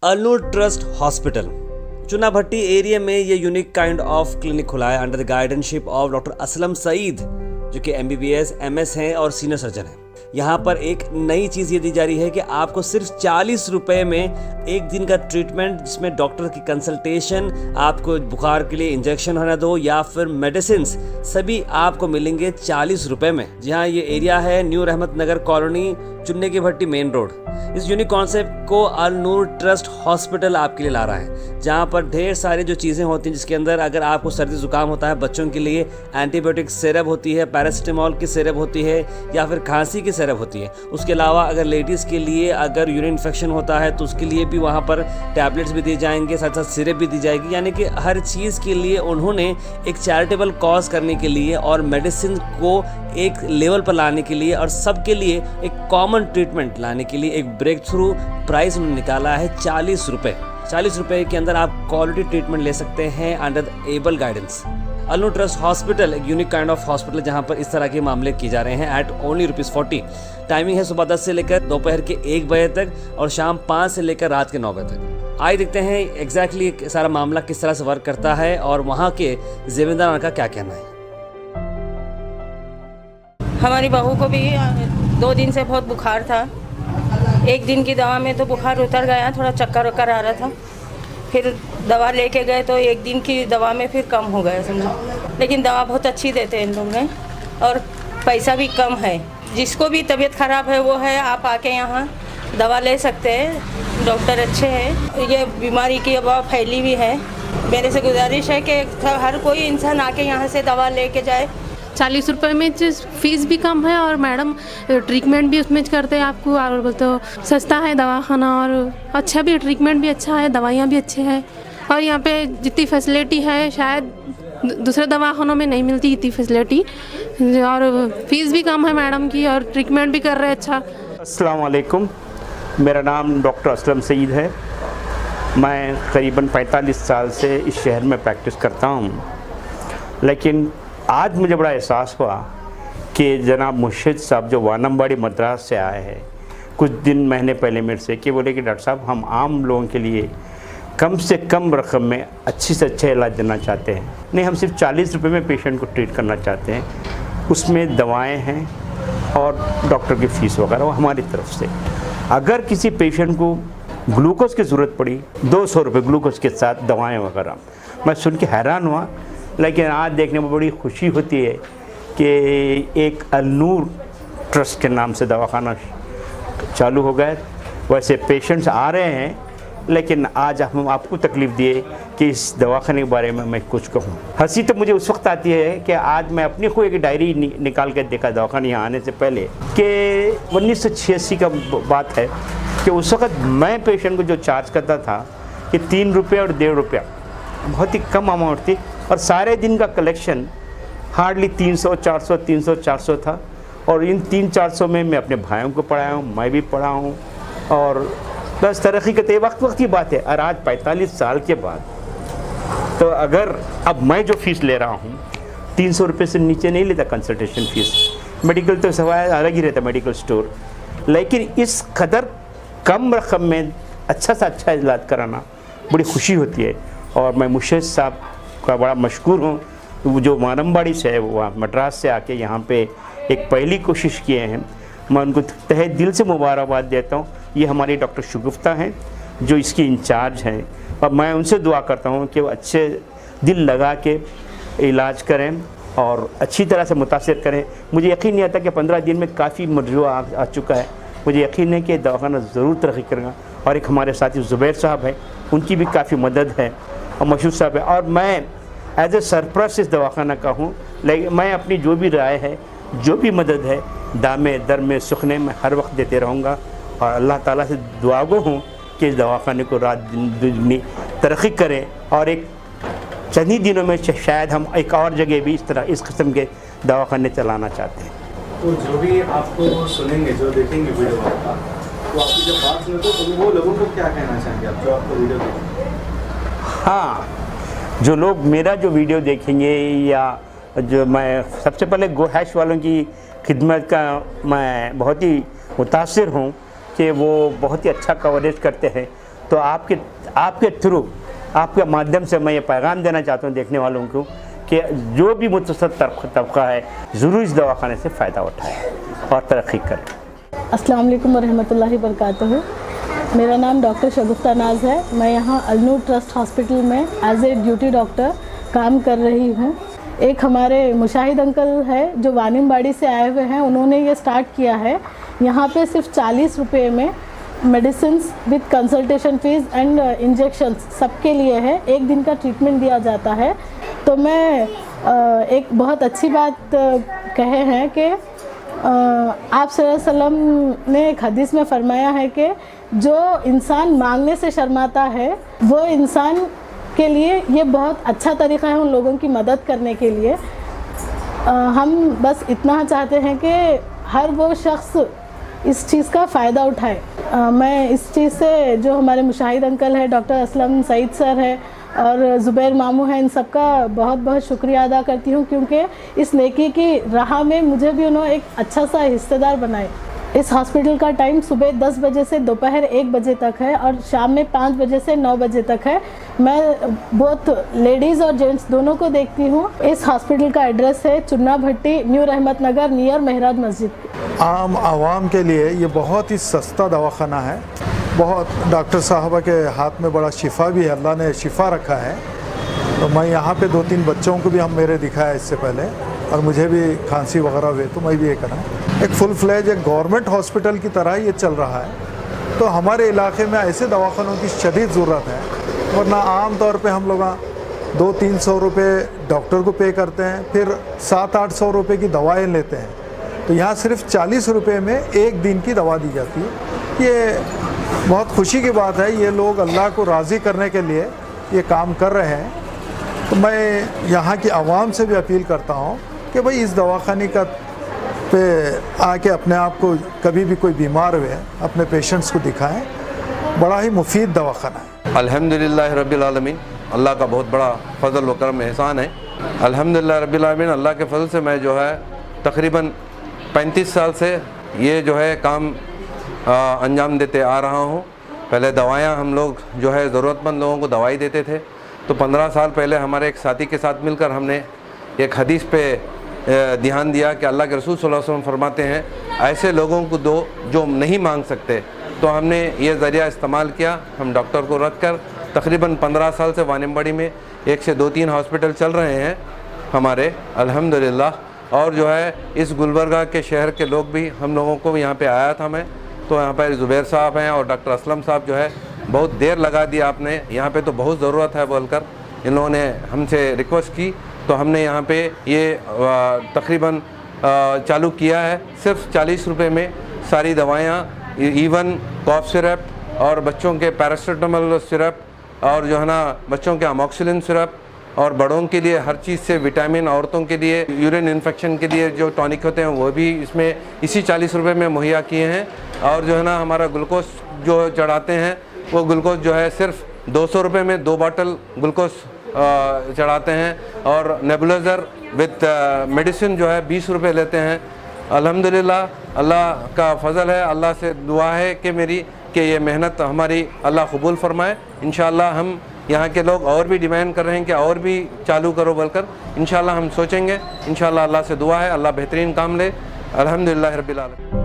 Al Noor trust hospital Chunabhatti area में ये unique kind of clinic खुला है under the guidanceship of doctor Aslam Saeed, जो कि MBBS MS हैं और सीनियर सर्जन हैं। यहाँ पर एक नई चीज़ ये दी जा रही है कि आपको सिर्फ 40 रुपए में एक दिन का ट्रीटमेंट, जिसमें डॉक्टर की कंसल्टेशन, आपको बुखार के लिए इंजेक्शन होना दो या फिर मेडिसिन, सभी आपको मिलेंगे 40 रुपए में। जी हाँ, ये एरिया है न्यू रहमत नगर कॉलोनी, चुन्ने की भट्टी मेन रोड। इस यूनिक कॉन्सेप्ट को अलनूर ट्रस्ट हॉस्पिटल आपके लिए ला रहा है, जहाँ पर ढेर सारी जो चीज़ें होती हैं, जिसके अंदर अगर आपको सर्दी जुकाम होता है, बच्चों के लिए एंटीबायोटिक सिरप होती है, पैरासिटामोल की सिरप होती है या फिर खांसी की सिरप होती है। उसके अलावा अगर लेडीज़ के लिए अगर यूरिन इन्फेक्शन होता है तो उसके लिए भी वहाँ पर टैबलेट्स भी दिए जाएंगे, साथ साथ सिरप भी दी जाएगी। यानी कि हर चीज़ के लिए उन्होंने एक चैरिटेबल कॉज करने के लिए और मेडिसिन को एक लेवल पर लाने के लिए और सबके लिए एक कॉमन ट्रीटमेंट लाने के लिए एक ब्रेक थ्रू प्राइस उन्होंने निकाला है 40 रुपये। 40 रुपये के अंदर आप क्वालिटी ट्रीटमेंट ले सकते हैं under the able guidance. Alnoor trust hospital एक यूनिक काइंड ऑफ हॉस्पिटल जहां पर इस तरह के मामले किए जा रहे हैं एट ओनली ₹40। टाइमिंग है सुबह 10 से लेकर दोपहर के 1 बजे तक और शाम 5 से लेकर रात के 9 बजे तक। आइए देखते हैं एग्जैक्टली सारा मामला किस तरह से वर्क करता है और वहाँ के जिम्मेदार का क्या कहना है। हमारी बहू को भी 2 दिन से बहुत बुखार था। 1 दिन की दवा में तो बुखार उतर गया, थोड़ा चक्कर वक्कर आ रहा था। फिर दवा लेके गए तो 1 दिन की दवा में फिर कम हो गया समझो। लेकिन दवा बहुत अच्छी देते हैं इन लोग ने और पैसा भी कम है। जिसको भी तबीयत ख़राब है वो है, आप आके यहाँ दवा ले सकते हैं। डॉक्टर अच्छे हैं। ये बीमारी की अब फैली हुई है। मेरे से गुजारिश है कि हर कोई इंसान आके यहाँ से दवा लेके जाए। 40 रुपये में फीस भी कम है और मैडम ट्रीटमेंट भी उसमें करते हैं आपको, और बोलते हो सस्ता है दवाखाना और अच्छा भी, ट्रीटमेंट भी अच्छा है, दवाइयाँ भी अच्छे हैं। और यहाँ पे जितनी फैसिलिटी है शायद दूसरे दवाखानों में नहीं मिलती इतनी फैसिलिटी, और फीस भी कम है मैडम की और ट्रीटमेंट भी कर रहे हैं अच्छा। अस्सलाम वालेकुम, मेरा नाम डॉक्टर असलम सईद है। मैं करीबन 45 साल से इस शहर में प्रैक्टिस करता हूँ। लेकिन आज मुझे बड़ा एहसास हुआ कि जनाब मुर्शिद साहब जो वानमबाड़ी मद्रास से आए हैं कुछ दिन महीने पहले मेरे से, कि बोले कि डॉक्टर साहब हम आम लोगों के लिए कम से कम रकम में अच्छी से अच्छा इलाज देना चाहते हैं। नहीं, हम सिर्फ 40 रुपये में पेशेंट को ट्रीट करना चाहते हैं। उसमें दवाएं हैं और डॉक्टर की फ़ीस वगैरह वो हमारी तरफ से। अगर किसी पेशेंट को ग्लूकोज की ज़रूरत पड़ी 200 रुपये ग्लूकोज के साथ दवाएँ वगैरह, मैं सुन के हैरान हुआ। लेकिन आज देखने में बड़ी खुशी होती है कि एक अलनूर ट्रस्ट के नाम से दवाखाना चालू हो गया। वैसे पेशेंट्स आ रहे हैं, लेकिन आज हम आपको तकलीफ़ दिए कि इस दवाखाने के बारे में मैं कुछ कहूँ। हंसी तो मुझे उस वक्त आती है कि आज मैं अपनी को एक डायरी निकाल कर देखा दवाखाने यहाँ आने से पहले कि 1986 का बात है कि उस वक्त मैं पेशेंट को जो चार्ज करता था कि 3 रुपये और 1.5 रुपया, बहुत ही कम अमाउंट थी। और सारे दिन का कलेक्शन हार्डली 300-400 था। और इन 300-400 में मैं अपने भाइयों को पढ़ाया हूँ, मैं भी पढ़ा हूँ और बस तरक्की करते वक्त की बात है। और आज 45 साल के बाद तो अगर अब मैं जो फ़ीस ले रहा हूँ 300 रुपये से नीचे नहीं लेता कंसल्टेशन फ़ीस। मेडिकल तो सवाल अलग ही रहता, मेडिकल स्टोर। लेकिन इस कदर कम रकम में अच्छा से अच्छा इलाज कराना बड़ी खुशी होती है। और मैं मुर्शिद साहब का बड़ा मशकूर हूँ, जो वानमबाड़ी से है, वो मद्रास से आके यहाँ पे एक पहली कोशिश किए हैं। मैं उनको तहे दिल से मुबारकबाद देता हूँ। ये हमारे डॉक्टर शुगुफ्ता हैं जो इसकी इंचार्ज हैं, और मैं उनसे दुआ करता हूँ कि वो अच्छे दिल लगा के इलाज करें और अच्छी तरह से मुतासिर करें। मुझे यकीन नहीं आता कि 15 दिन में काफ़ी मर्जू आ चुका है। मुझे यकीन है कि दवाखाना ज़रूर तरक्की करेगा। और एक हमारे साथी ज़ुबैर साहब हैं, उनकी भी काफ़ी मदद है, और मशहूर साहब है। और मैं एज ए सरपरस्त इस दवाखाना का हूँ। लेकिन मैं अपनी जो भी राय है, जो भी मदद है, दामे दर में सुखने में हर वक्त देते रहूँगा। और अल्लाह ताला से दुआगो हूँ कि इस दवाखाने को रात दिन दुगनी तरक्की करें और एक चंद ही दिनों में शायद हम एक और जगह भी इस तरह इस किस्म के दवाखाने चलाना चाहते हैं। तो जो भी आपको सुनेंगे, जो देखेंगे वीडियो आपका, तो आपकी जब बात सुने तो वो लोगों को क्या कहना चाहेंगे आप जो आपको वीडियो देखेंगे? हाँ, जो लोग मेरा जो वीडियो देखेंगे, या जो मैं सबसे पहले गो हैश वालों की खिदमत का मैं बहुत ही मुतासिर हूँ कि वो बहुत ही अच्छा कवरेज करते हैं। तो आपके थ्रू, आपके माध्यम से मैं ये पैगाम देना चाहता हूँ देखने वालों को कि जो भी मुतवस्सित तबका है ज़रूर इस दवाखाने से फ़ायदा उठाए और तरक्की करें। अस्सलाम वालेकुम रहमतुल्लाहि बरकातहू। मेरा नाम डॉक्टर शगुफ्ता नाज है। मैं यहाँ अलनूर ट्रस्ट हॉस्पिटल में एज ए ड्यूटी डॉक्टर काम कर रही हूँ। एक हमारे मुशाहिद अंकल है जो वानिमबाड़ी से आए हुए हैं, उन्होंने ये स्टार्ट किया है। यहाँ पे सिर्फ 40 रुपये में medicines with consultation fees and injections सबके लिए है। एक दिन का ट्रीटमेंट दिया जाता है। तो मैं एक बहुत अच्छी बात कहे हैं कि आप सल्लल्लाहु अलैहि वसल्लम ने एक हदीस में फरमाया है कि जो इंसान मांगने से शर्माता है वो इंसान के लिए ये बहुत अच्छा तरीक़ा है उन लोगों की मदद करने के लिए। हम बस इतना चाहते हैं कि हर वो शख्स इस चीज़ का फ़ायदा उठाए। मैं इस चीज़ से जो हमारे मुशाहिद अंकल है, डॉक्टर असलम सईद सर है और ज़ुबैर मामू हैं, इन सब का बहुत बहुत शुक्रिया अदा करती हूँ, क्योंकि इस नेकी की राह में मुझे भी उन्होंने एक अच्छा सा हिस्सेदार बनाए। इस हॉस्पिटल का टाइम सुबह 10 बजे से दोपहर 1 बजे तक है और शाम में 5 बजे से 9 बजे तक है। मैं बोथ लेडीज़ और जेंट्स दोनों को देखती हूँ। इस हॉस्पिटल का एड्रेस है चुन्ना भट्टी, न्यू रहमत नगर, नियर मेहराज मस्जिद। आम आवाम के लिए ये बहुत ही सस्ता दवाखाना है। बहुत डॉक्टर साहबा के हाथ में बड़ा शिफा भी है, अल्लाह ने शिफा रखा है। तो मैं यहाँ पे 2-3 बच्चों को भी हम मेरे दिखाया इससे पहले, और मुझे भी खांसी वगैरह हुई तो मैं भी ये करा। एक फुल फ्लेज एक गवर्नमेंट हॉस्पिटल की तरह ये चल रहा है। तो हमारे इलाके में ऐसे दवाखानों की शदीद ज़रूरत है, वरना आम तौर पे हम लोग 200-300 रुपये डॉक्टर को पे करते हैं, फिर 700-800 रुपये की दवाएँ लेते हैं। तो यहाँ सिर्फ 40 रुपये में एक दिन की दवा दी जाती है। ये बहुत खुशी की बात है। ये लोग अल्लाह को राज़ी करने के लिए ये काम कर रहे हैं। तो मैं यहाँ की आवाम से भी अपील करता हूँ कि भाई इस दवाखाने का पे आके अपने आप को कभी भी कोई बीमार हुए अपने पेशेंट्स को दिखाएं। बड़ा ही मुफीद दवाखाना है। अल्हम्दुलिल्लाह रब्बिल आलमीन, अल्लाह का बहुत बड़ा फ़ज़ल व करम एहसान है। अल्हम्दुलिल्लाह रब्बिल आलमीन, अल्लाह के फ़ज़ल से मैं जो है तकरीबन 35 साल से ये जो है काम अंजाम देते आ रहा हूँ। पहले दवाइयाँ हम लोग जो है ज़रूरतमंद लोगों को दवाई देते थे। तो 15 साल पहले हमारे एक साथी के साथ मिलकर हमने एक हदीस पे ध्यान दिया कि अल्लाह के रसूल सल्लल्लाहु अलैहि वसल्लम फरमाते हैं ऐसे लोगों को दो जो नहीं मांग सकते। तो हमने ये ज़रिया इस्तेमाल किया। हम डॉक्टर को रख कर तकरीबन 15 साल से वानिमबाड़ी में 1 से 2-3 हॉस्पिटल चल रहे हैं हमारे, अल्हम्दुलिल्लाह। और जो है इस गुलबर्गा के शहर के लोग भी हम लोगों को यहाँ पे आया था मैं, तो यहाँ पर ज़ुबैर साहब हैं और डॉक्टर असलम साहब जो है बहुत देर लगा दिया आपने, यहाँ पे तो बहुत ज़रूरत है बोलकर इन लोगों ने हमसे रिक्वेस्ट की। तो हमने यहाँ पे ये तकरीबन चालू किया है। सिर्फ 40 रुपये में सारी दवाइयाँ, इवन कॉफ सिरप और बच्चों के पैरासीटामोल सिरप और जो है ना बच्चों के अमोक्सिलिन सिरप, और बड़ों के लिए हर चीज़ से विटामिन, औरतों के लिए यूरिन इन्फेक्शन के लिए जो टॉनिक होते हैं वो भी इसमें इसी 40 रुपये में मुहैया किए हैं। और जो है ना हमारा ग्लूकोज जो चढ़ाते हैं वो ग्लूकोज जो है सिर्फ 200 रुपये में 2 बॉटल ग्लूकोज चढ़ाते हैं। और नेबुलाइज़र विद मेडिसिन जो है 20 रुपये लेते हैं। अल्हम्दुलिल्लाह अल्लाह का फ़ज़ल है। अल्लाह से दुआ है कि मेरी कि ये मेहनत हमारी अल्लाह कबूल फरमाए। इंशाअल्लाह हम यहाँ के लोग और भी डिमांड कर रहे हैं कि और भी चालू करो बोलकर, इंशाअल्लाह हम सोचेंगे। इंशाअल्लाह अल्लाह से दुआ है अल्लाह बेहतरीन काम ले। अल्हम्दुलिल्लाह रब्बिल आलमीन।